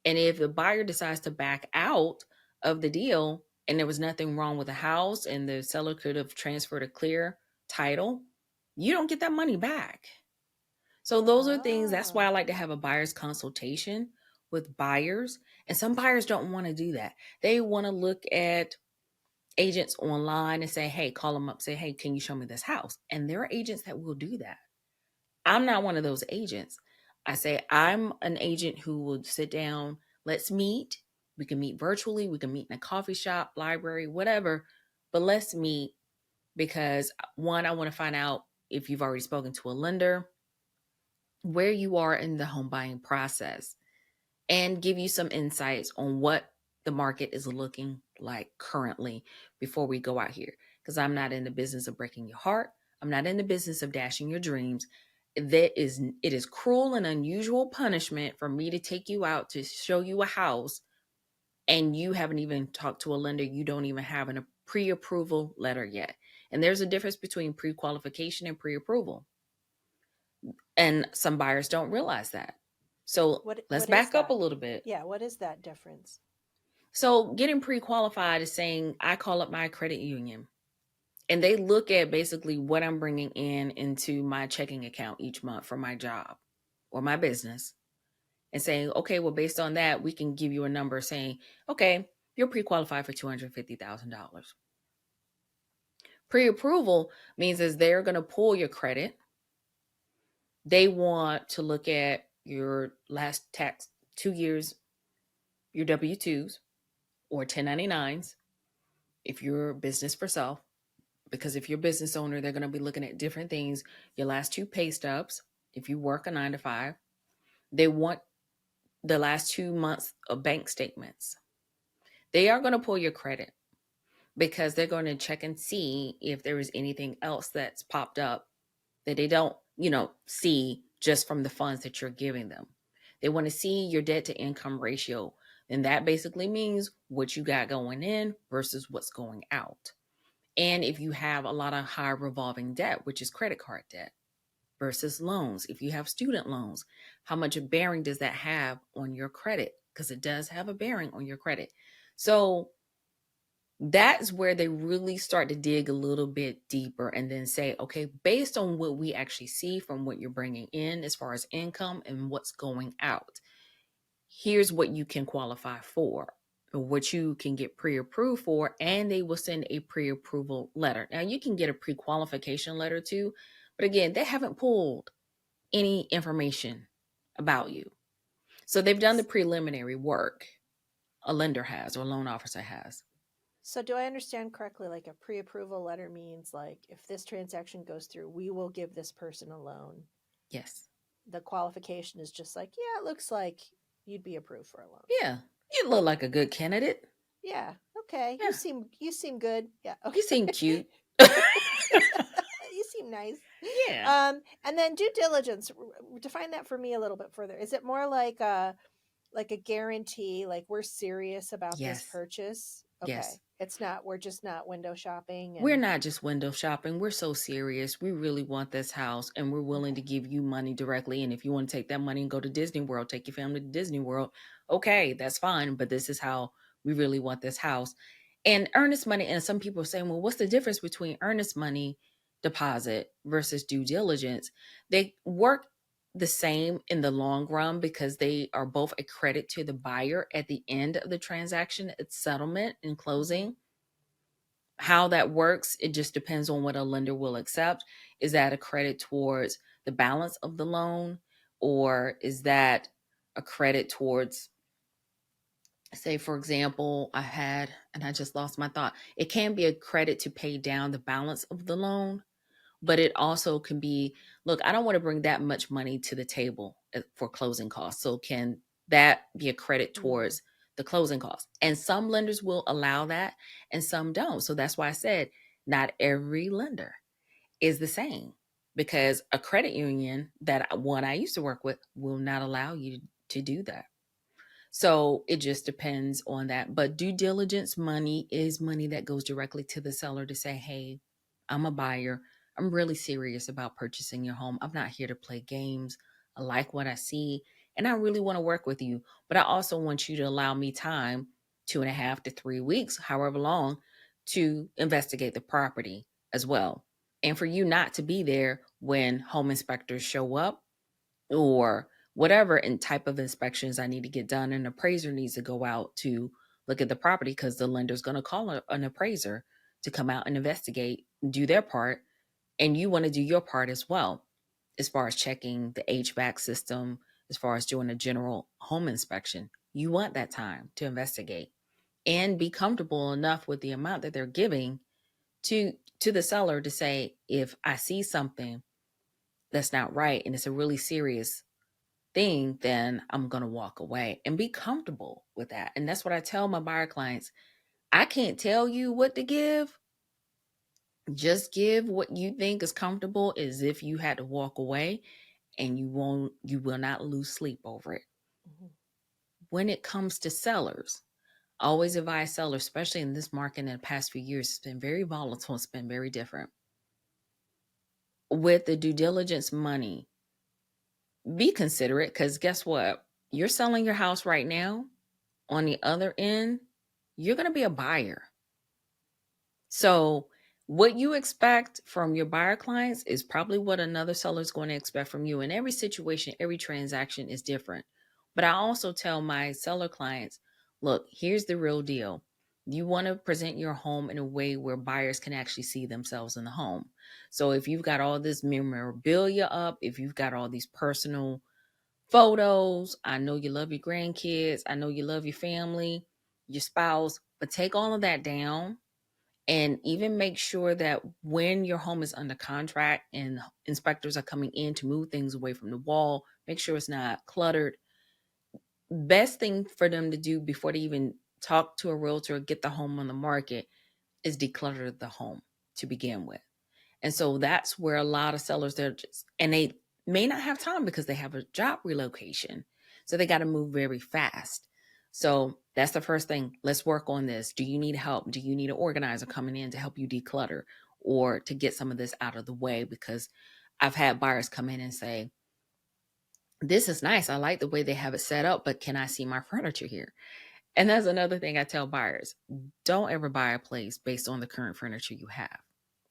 And if the buyer decides to back out of the deal and there was nothing wrong with the house and the seller could have transferred a clear title, you don't get that money back. So those are things, that's why I like to have a buyer's consultation with buyers. And some buyers don't want to do that. They want to look at agents online and say, hey, call them up, say, hey, can you show me this house? And there are agents that will do that. I'm not one of those agents. I say, I'm an agent who will sit down, let's meet. We can meet virtually, we can meet in a coffee shop, library, whatever, but let's meet because one, I want to find out if you've already spoken to a lender, where you are in the home buying process, and give you some insights on what the market is looking like currently before we go out here. Because I'm not in the business of breaking your heart. I'm not in the business of dashing your dreams. It is cruel and unusual punishment for me to take you out to show you a house and you haven't even talked to a lender. You don't even have a pre-approval letter yet. And there's a difference between pre-qualification and pre-approval. And some buyers don't realize that. So let's What is back up that? a little bit. Yeah, what is that difference? So getting pre-qualified is saying I call up my credit union and they look at basically what I'm bringing in into my checking account each month for my job or my business and saying, okay, well, based on that, we can give you a number saying, okay, you're pre-qualified for $250,000. Pre-approval means is they're going to pull your credit They want to look at your last tax 2 years, your W-2s or 1099s if you're business for self. Because if you're a business owner, they're going to be looking at different things. Your last two pay stubs, if you work a 9 to 5, they want the last 2 months of bank statements. They are going to pull your credit because they're going to check and see if there is anything else that's popped up that they don't, see just from the funds that you're giving them. They want to see your debt to income ratio. And that basically means what you got going in versus what's going out. And if you have a lot of high revolving debt, which is credit card debt versus loans, if you have student loans, how much bearing does that have on your credit? Because it does have a bearing on your credit. So that's where they really start to dig a little bit deeper and then say, okay, based on what we actually see from what you're bringing in as far as income and what's going out, here's what you can qualify for, or what you can get pre-approved for, and they will send a pre-approval letter. Now, you can get a pre-qualification letter too, but again, they haven't pulled any information about you. So they've done the preliminary work. A lender has, or a loan officer has. So do I understand correctly, like a pre-approval letter means like if this transaction goes through, we will give this person a loan. Yes. The qualification is just like, yeah, it looks like you'd be approved for a loan. Yeah. You look like a good candidate. Yeah. Okay. Yeah. You seem good. Yeah. Okay. You seem cute. You seem nice. Yeah. And then due diligence, define that for me a little bit further. Is it more like a guarantee, like we're serious about this Yes. purchase? Okay. Yes. We're just not window shopping. We're not just window shopping. We're so serious. We really want this house and we're willing to give you money directly. And if you want to take that money and go to Disney World, take your family to Disney World, okay, that's fine. But this is how we really want this house. And earnest money, and some people are saying, well, what's the difference between earnest money deposit versus due diligence? They work the same in the long run because they are both a credit to the buyer at the end of the transaction, it's settlement and closing. How that works, it just depends on what a lender will accept. Is that a credit towards the balance of the loan, or is that a credit towards, say, for example, I just lost my thought. It can be a credit to pay down the balance of the loan, but it also can be, look, I don't want to bring that much money to the table for closing costs. So can that be a credit towards the closing costs? And some lenders will allow that and some don't. So that's why I said not every lender is the same, because a credit union that one I used to work with will not allow you to do that. So it just depends on that. But due diligence money is money that goes directly to the seller to say, hey, I'm a buyer. I'm really serious about purchasing your home. I'm not here to play games. I like what I see, and I really want to work with you. But I also want you to allow me time, 2.5 to 3 weeks, however long, to investigate the property as well. And for you not to be there when home inspectors show up or whatever and type of inspections I need to get done. An appraiser needs to go out to look at the property because the lender's going to call an appraiser to come out and investigate, do their part. And you want to do your part as well, as far as checking the HVAC system, as far as doing a general home inspection. You want that time to investigate and be comfortable enough with the amount that they're giving to the seller to say, if I see something that's not right and it's a really serious thing, then I'm going to walk away and be comfortable with that. And that's what I tell my buyer clients. I can't tell you what to give. Just give what you think is comfortable, as if you had to walk away, and you will not lose sleep over it. Mm-hmm. When it comes to sellers, I always advise sellers, especially in this market in the past few years, it's been very volatile. It's been very different. With the due diligence money, be considerate, because guess what? You're selling your house right now. On the other end, you're going to be a buyer. So what you expect from your buyer clients is probably what another seller is going to expect from you. And every situation, every transaction is different. But I also tell my seller clients, look, here's the real deal. You want to present your home in a way where buyers can actually see themselves in the home. So if you've got all this memorabilia up, if you've got all these personal photos, I know you love your grandkids, I know you love your family, your spouse, but take all of that down and even make sure that when your home is under contract and inspectors are coming in to move things away from the wall, make sure it's not cluttered. Best thing for them to do before they even talk to a realtor, get the home on the market, is declutter the home to begin with. And so that's where a lot of sellers, they're just, and they may not have time because they have a job relocation. So they got to move very fast. So that's the first thing. Let's work on this. Do you need help? Do you need an organizer coming in to help you declutter or to get some of this out of the way? Because I've had buyers come in and say, this is nice. I like the way they have it set up, but can I see my furniture here? And that's another thing I tell buyers. Don't ever buy a place based on the current furniture you have.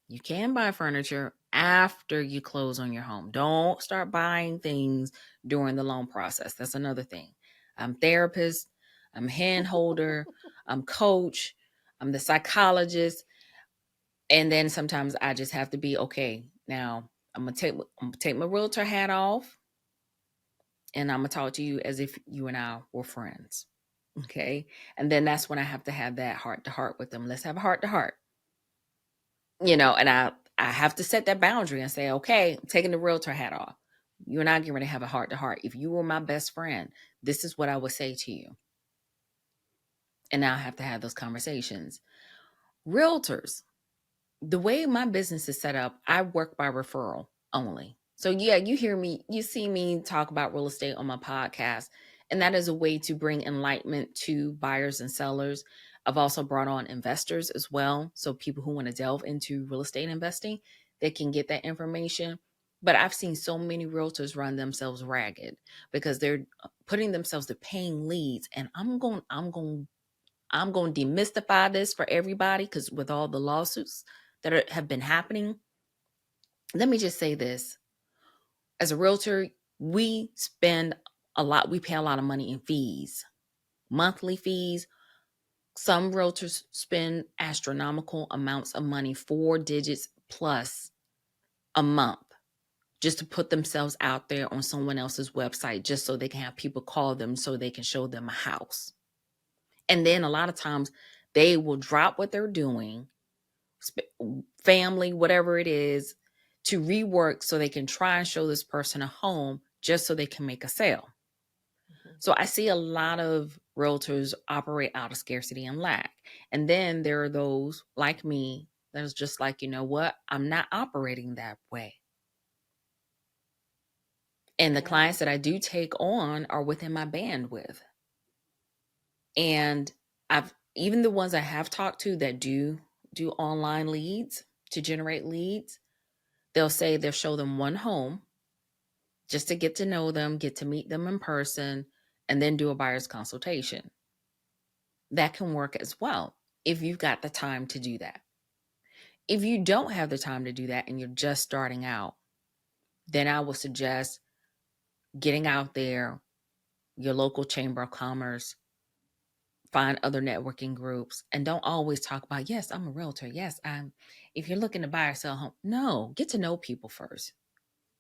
You can buy furniture after you close on your home. Don't start buying things during the loan process. That's another thing. I'm therapist, I'm hand holder, I'm coach, I'm the psychologist. And then sometimes I just have to be okay. Now I'm gonna take my realtor hat off and I'm gonna talk to you as if you and I were friends. Okay. And then that's when I have to have that heart to heart with them. Let's have a heart to heart. And I have to set that boundary and say, okay, I'm taking the realtor hat off. You and I get ready to have a heart to heart. If you were my best friend, this is what I would say to you. And now I have to have those conversations. Realtors, the way my business is set up, I work by referral only. So yeah, you see me talk about real estate on my podcast, and that is a way to bring enlightenment to buyers and sellers. I've also brought on investors as well. So people who want to delve into real estate investing, they can get that information. But I've seen so many realtors run themselves ragged because they're putting themselves to paying leads. And I'm going to demystify this for everybody because with all the lawsuits that have been happening, let me just say this. As a realtor, we spend a lot, we pay a lot of money in fees, monthly fees. Some realtors spend astronomical amounts of money, 4 digits plus a month, just to put themselves out there on someone else's website, just so they can have people call them so they can show them a house. And then a lot of times they will drop what they're doing, family, whatever it is, to rework so they can try and show this person a home just so they can make a sale. So I see a lot of realtors operate out of scarcity and lack. And then there are those like me that is just like, you know what? I'm not operating that way. And the clients that I do take on are within my bandwidth. And even the ones I have talked to that do online leads to generate leads, they'll say they'll show them one home just to get to know them, get to meet them in person, and then do a buyer's consultation. That can work as well if you've got the time to do that. If you don't have the time to do that and you're just starting out, then I would suggest getting out there, your local chamber of commerce, find other networking groups, and don't always talk about, yes, I'm a realtor. Yes, if you're looking to buy or sell a home, no, get to know people first.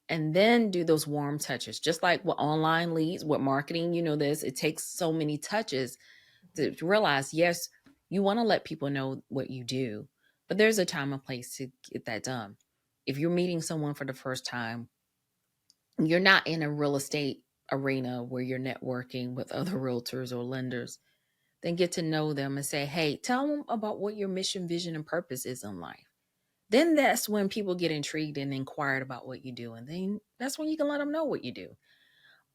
And then do those warm touches, just like with online leads, with marketing, it takes so many touches to realize, yes, you want to let people know what you do, but there's a time and place to get that done. If you're meeting someone for the first time, you're not in a real estate arena where you're networking with other realtors or lenders, then get to know them and say, hey, tell them about what your mission, vision, and purpose is in life. Then that's when people get intrigued and inquired about what you do. And then that's when you can let them know what you do.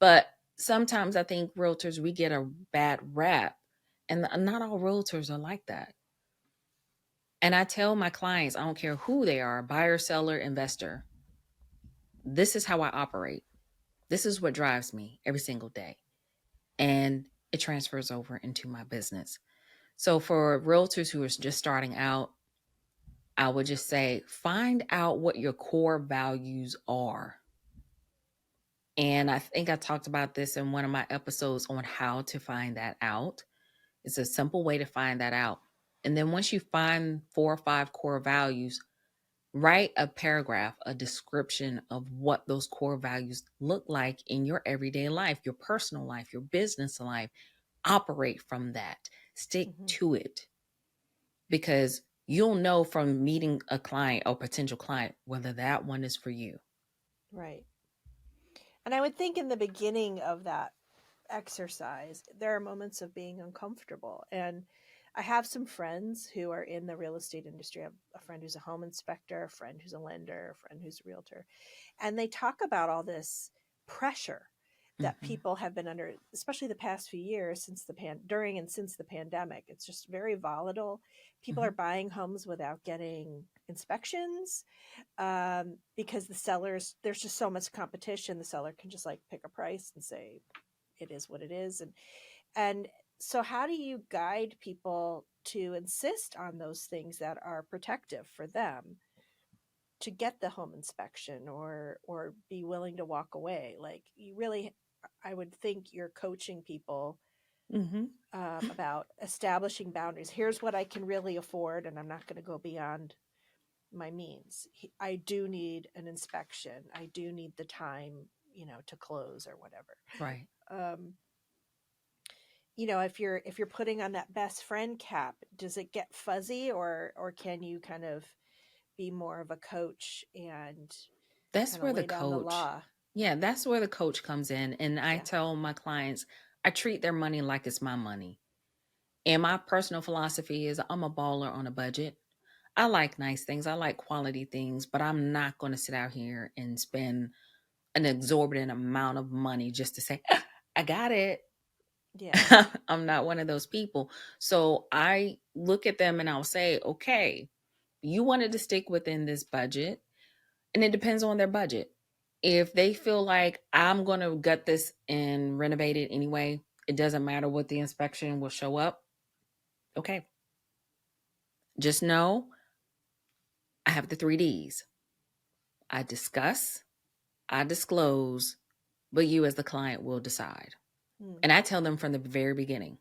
But sometimes I think realtors, we get a bad rap, and not all realtors are like that. And I tell my clients, I don't care who they are, buyer, seller, investor, this is how I operate. This is what drives me every single day. And it transfers over into my business. So for realtors who are just starting out, I would just say, find out what your core values are. And I think I talked about this in one of my episodes on how to find that out. It's a simple way to find that out. And then once you find 4 or 5 core values, write a paragraph, a description of what those core values look like in your everyday life, your personal life, your business life. Operate from that. Stick Hmm. to it, because you'll know from meeting a client or potential client whether that one is for you. Right. And I would think in the beginning of that exercise, there are moments of being uncomfortable. And I have some friends who are in the real estate industry. I have a friend who's a home inspector, a friend who's a lender, a friend who's a realtor. And they talk about all this pressure that Hmm. people have been under, especially the past few years since during and since the pandemic. It's just very volatile. People Hmm. are buying homes without getting inspections, because the sellers, there's just so much competition. The seller can just like pick a price and say it is what it is. And so how do you guide people to insist on those things that are protective for them to get the home inspection, or be willing to walk away? Like, you really, I would think you're coaching people, Hmm. about establishing boundaries. Here's what I can really afford, and I'm not going to go beyond my means. I do need an inspection. I do need the time, to close or whatever. Right. Um, if you're putting on that best friend cap, does it get fuzzy, or can you kind of be more of a coach and That's kind of where the lay down the coach, law? yeah, that's where the coach comes in. And I Yeah. tell my clients, I treat their money like it's my money. And my personal philosophy is I'm a baller on a budget. I like nice things, I like quality things, but I'm not going to sit out here and spend an exorbitant amount of money just to say, "Ah, I got it." Yeah. I'm not one of those people. So I look at them and I'll say, okay, you wanted to stick within this budget, and it depends on their budget. If they feel like I'm going to gut this and renovate it anyway, it doesn't matter what the inspection will show up. Okay. Just know I have the 3 Ds. I discuss, I disclose, but you as the client will decide. Hmm. And I tell them from the very beginning.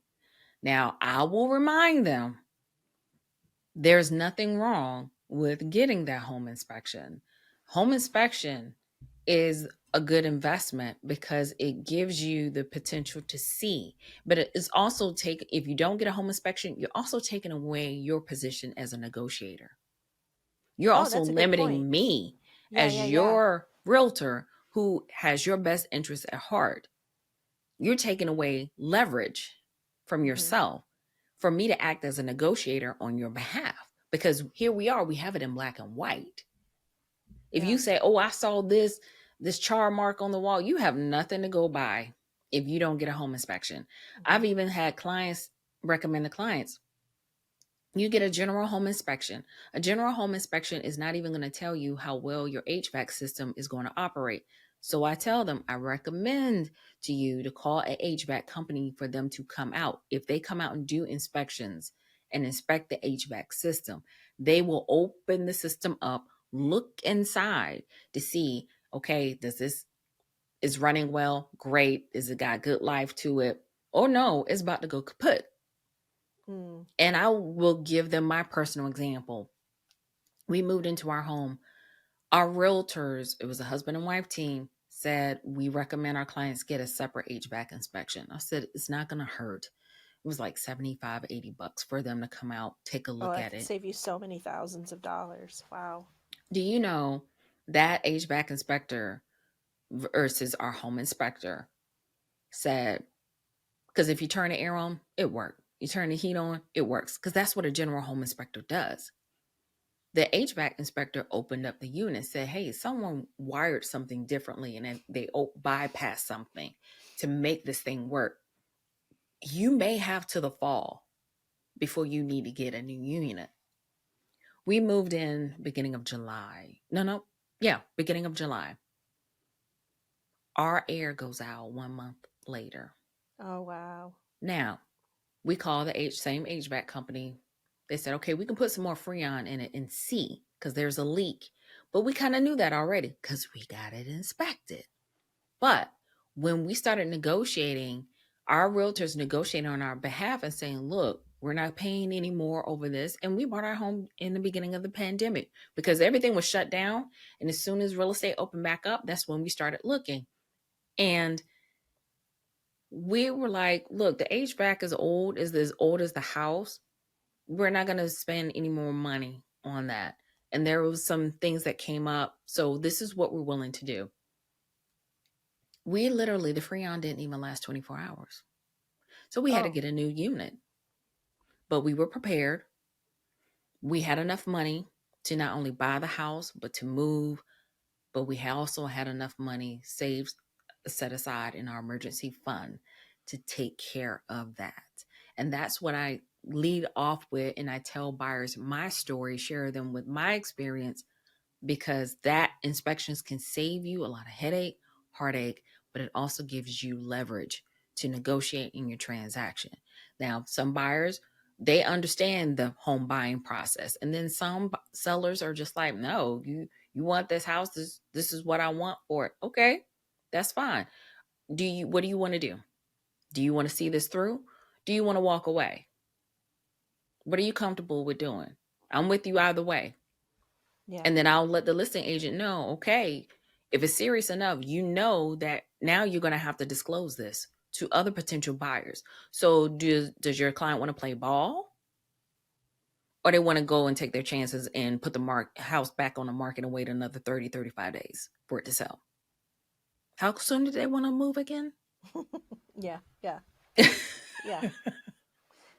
Now, I will remind them there's nothing wrong with getting that home inspection. Home inspection is a good investment because it gives you the potential to see. But it's also if you don't get a home inspection, you're also taking away your position as a negotiator. You're Oh, also that's a good point. limiting me Yeah, yeah, as yeah. your realtor who has your best interests at heart. You're taking away leverage from Hmm. yourself for me to act as a negotiator on your behalf. Because here we are, we have it in black and white. If Yeah. you say, "Oh, I saw this char mark on the wall," you have nothing to go by if you don't get a home inspection. I've Hmm. even had clients recommend to clients, you get a general home inspection. A general home inspection is not even going to tell you how well your HVAC system is going to operate. So I tell them, I recommend to you to call a HVAC company for them to come out. If they come out and do inspections and inspect the HVAC system, they will open the system up, look inside to see, okay, does this is running well? Great. Is it got good life to it? Or no, it's about to go kaput. Mm. And I will give them my personal example. We moved into our home. Our realtors, it was a husband and wife team, said we recommend our clients get a separate HVAC inspection. I said, it's not going to hurt. It was like 75, $80 for them to come out, take a Oh, look that at could it. save you so many thousands of dollars. Wow. Do you know that HVAC inspector versus our home inspector said, because if you turn the air on, it works. You turn the heat on, it works. Because that's what a general home inspector does. The HVAC inspector opened up the unit and said, hey, someone wired something differently and then they bypassed something to make this thing work. You may have to the fall before you need to get a new unit. We moved in beginning of July. No. Yeah, beginning of July. Our air goes out 1 month later. Oh, wow. Now, we call the same HVAC company. They said, okay, we can put some more Freon in it and see because there's a leak. But we kind of knew that already because we got it inspected. But when we started negotiating, our realtors negotiating on our behalf and saying, look, We're not paying any more over this. And we bought our home in the beginning of the pandemic because everything was shut down. And as soon as real estate opened back up, that's when we started looking. And we were like, look, the HVAC is as old as the house. We're not going to spend any more money on that. And there was some things that came up. So this is what we're willing to do. We literally, the Freon didn't even last 24 hours. So we had to Oh, get a new unit. But we were prepared. We had enough money to not only buy the house, but to move. But we also had enough money saved, set aside in our emergency fund to take care of that. And that's what I lead off with. And I tell buyers my story, share them with my experience, because that inspections can save you a lot of headache, heartache, but it also gives you leverage to negotiate in your transaction. Now, some buyers, they understand the home buying process, and then some sellers are just like, no, you want this house, this is what I want for it. Okay, that's fine. What do you want to do? Do you want to see this through? Do you want to walk away? What are you comfortable with doing? I'm with you either way. yeah. And then I'll let the listing agent know, okay, if it's serious enough, you know that now you're going to have to disclose this to other potential buyers. So does your client want to play ball, or they want to go and take their chances and put the house back on the market and wait another 30, 35 days for it to sell? How soon do they want to move again? Yeah. Yeah. Yeah.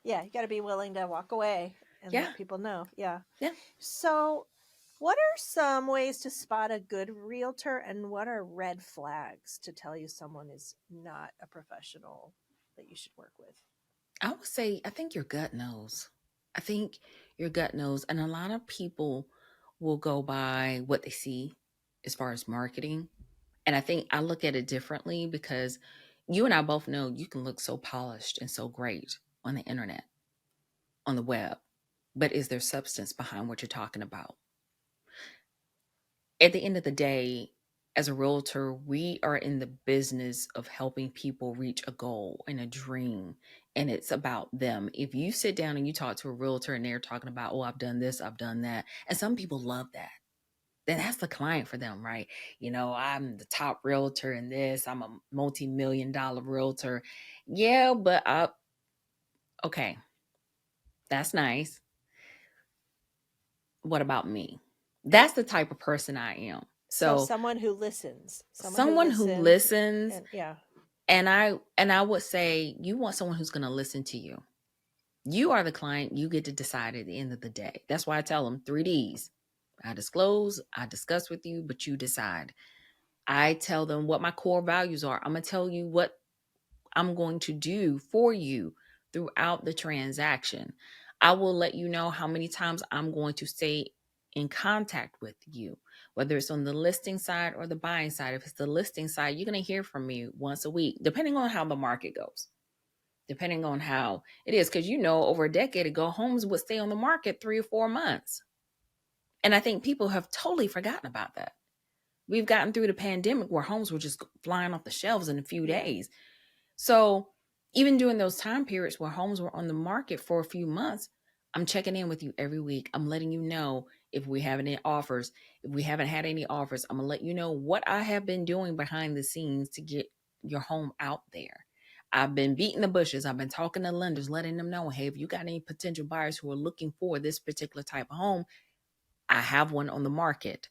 Yeah. You got to be willing to walk away and Yeah. let people know. Yeah. Yeah. So, what are some ways to spot a good realtor, and what are red flags to tell you someone is not a professional that you should work with? I would say, I think your gut knows. I think your gut knows. And a lot of people will go by what they see as far as marketing. And I think I look at it differently because you and I both know you can look so polished and so great on the internet, on the web, but is there substance behind what you're talking about? At the end of the day, as a realtor, we are in the business of helping people reach a goal and a dream, and it's about them. If you sit down and you talk to a realtor and they're talking about, oh, I've done this, I've done that, and some people love that, then that's the client for them, right? I'm the top realtor in this, I'm a multi-million-dollar realtor. Yeah, but okay, that's nice. What about me? That's the type of person I am. So, So someone who listens, someone who listens, and yeah, and I would say you want someone who's going to listen to you. You are the client. You get to decide at the end of the day. That's why I tell them 3Ds. I disclose, I discuss with you, but you decide. I tell them what my core values are. I'm going to tell you what I'm going to do for you throughout the transaction. I will let you know how many times I'm going to stay in contact with you, whether it's on the listing side or the buying side. If it's the listing side, you're going to hear from me once a week, depending on how the market goes, depending on how it is. Because over a decade ago, homes would stay on the market 3 or 4 months. And I think people have totally forgotten about that. We've gotten through the pandemic where homes were just flying off the shelves in a few days. So even during those time periods where homes were on the market for a few months, I'm checking in with you every week. I'm letting you know if we have any offers. If we haven't had any offers, I'm going to let you know what I have been doing behind the scenes to get your home out there. I've been beating the bushes. I've been talking to lenders, letting them know, hey, if you got any potential buyers who are looking for this particular type of home, I have one on the market.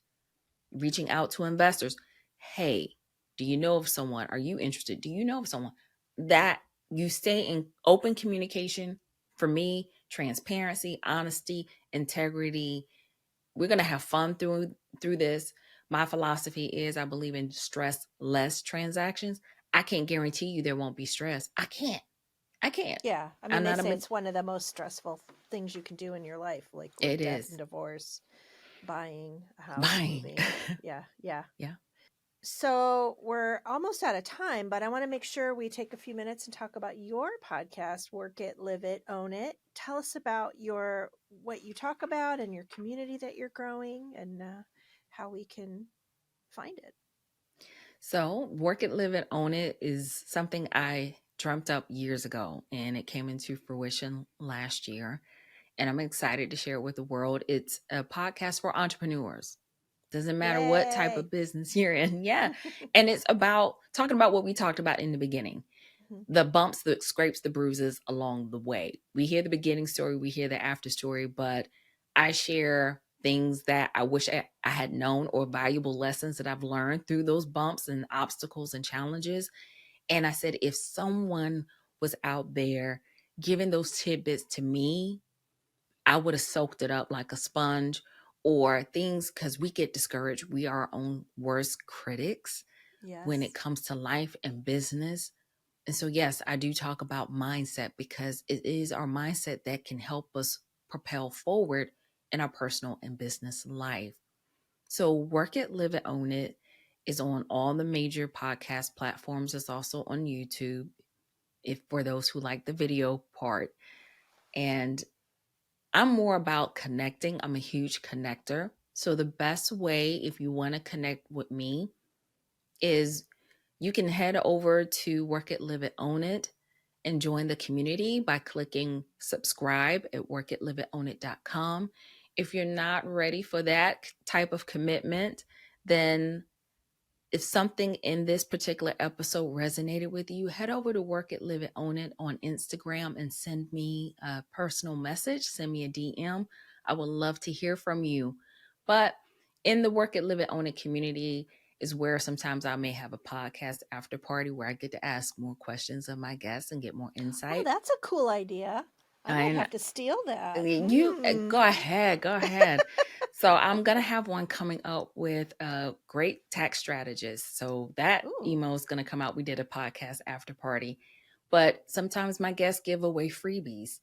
Reaching out to investors. Hey, do you know of someone? Are you interested? Do you know of someone? That you stay in open communication. For me, transparency, honesty, integrity. We're going to have fun through this. My philosophy is I believe in stress less transactions. I can't guarantee you there won't be stress. I can't. yeah. I mean, I'm they not say it's one of the most stressful things you can do in your life, like with It death is and divorce, buying a house, buying. moving. Yeah, yeah. Yeah. So we're almost out of time, but I want to make sure we take a few minutes and talk about your podcast, Work It, Live It, Own It. Tell us about what you talk about and your community that you're growing, and how we can find it. So, Work It, Live It, Own It is something I dreamt up years ago, and it came into fruition last year. And I'm excited to share it with the world. It's a podcast for entrepreneurs. Doesn't matter what type Yay. of business you're in. Yeah. And it's about talking about what we talked about in the beginning, Mhm. the bumps, the scrapes, the bruises along the way. We hear the beginning story, we hear the after story, but I share things that I wish I had known, or valuable lessons that I've learned through those bumps and obstacles and challenges. And I said, if someone was out there giving those tidbits to me, I would have soaked it up like a sponge, or things, because we get discouraged. We are our own worst critics when Yes. it comes to life and business. And so, yes, I do talk about mindset, because it is our mindset that can help us propel forward in our personal and business life. So, Work It, Live It, Own It is on all the major podcast platforms. It's also on YouTube, if for those who like the video part. And I'm more about connecting. I'm a huge connector. So, the best way, if you want to connect with me, is you can head over to Work It, Live It, Own It and join the community by clicking subscribe at workitliveitownit.com. If you're not ready for that type of commitment, then if something in this particular episode resonated with you, head over to Work It, Live It, Own It on Instagram and send me a personal message, send me a DM. I would love to hear from you. But in the Work It, Live It, Own It community is where sometimes I may have a podcast after party where I get to ask more questions of my guests and get more Oh, insight. that's a cool idea. I might And have to steal that. you go ahead, go ahead. So I'm gonna have one coming up with a great tax strategist. So that Ooh. email is gonna come out. We did a podcast after party, but sometimes my guests give away freebies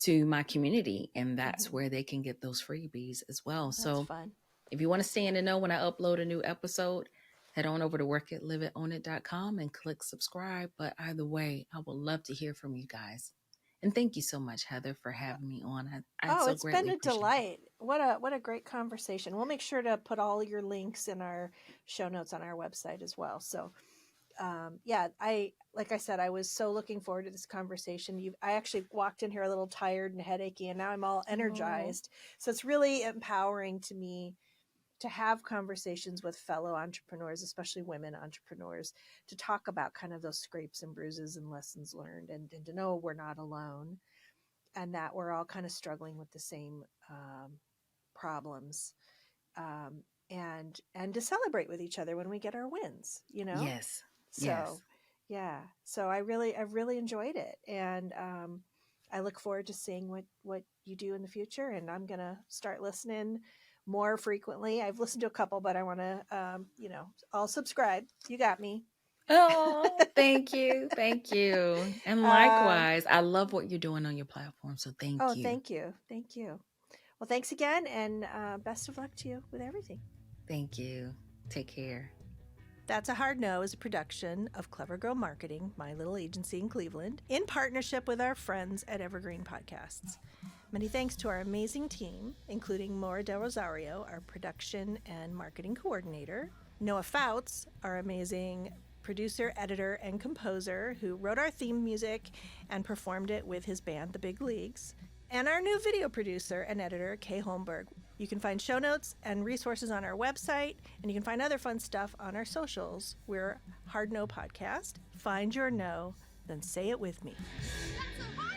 to my community, and that's where they can get those freebies as well. That's So fun. if you want to stay in the know when I upload a new episode, head on over to workitliveitownit.com and click subscribe. But either way, I would love to hear from you guys. And thank you so much, Heather, for having me on. I so It's been greatly a appreciate it. delight. What a great conversation. We'll make sure to put all your links in our show notes on our website as well. So, yeah, like I said, I was so looking forward to this conversation. I actually walked in here a little tired and headachy, and now I'm all energized. So it's really empowering to me to have conversations with fellow entrepreneurs, especially women entrepreneurs, to talk about kind of those scrapes and bruises and lessons learned, and to know we're not alone, and that we're all kind of struggling with the same problems, and to celebrate with each other when we get our wins, Yes. So Yes. yeah, so I've really enjoyed it, and I look forward to seeing what you do in the future, and I'm gonna start listening more frequently. I've listened to a couple, but I want to I'll subscribe. You got me. Oh, thank you. Thank you. And likewise, I love what you're doing on your platform. So thank Oh, you. thank you. Well, thanks again, and best of luck to you with everything. Thank you. Take care. That's a Hard No is a production of Clever Girl Marketing, my little agency in Cleveland, in partnership with our friends at Evergreen Podcasts. Many thanks to our amazing team, including Maura Del Rosario, our production and marketing coordinator, Noah Fouts, our amazing producer, editor, and composer who wrote our theme music and performed it with his band, The Big Leagues, and our new video producer and editor, Kay Holmberg. You can find show notes and resources on our website, and you can find other fun stuff on our socials. We're Hard No Podcast. Find your no, then say it with me. That's a hard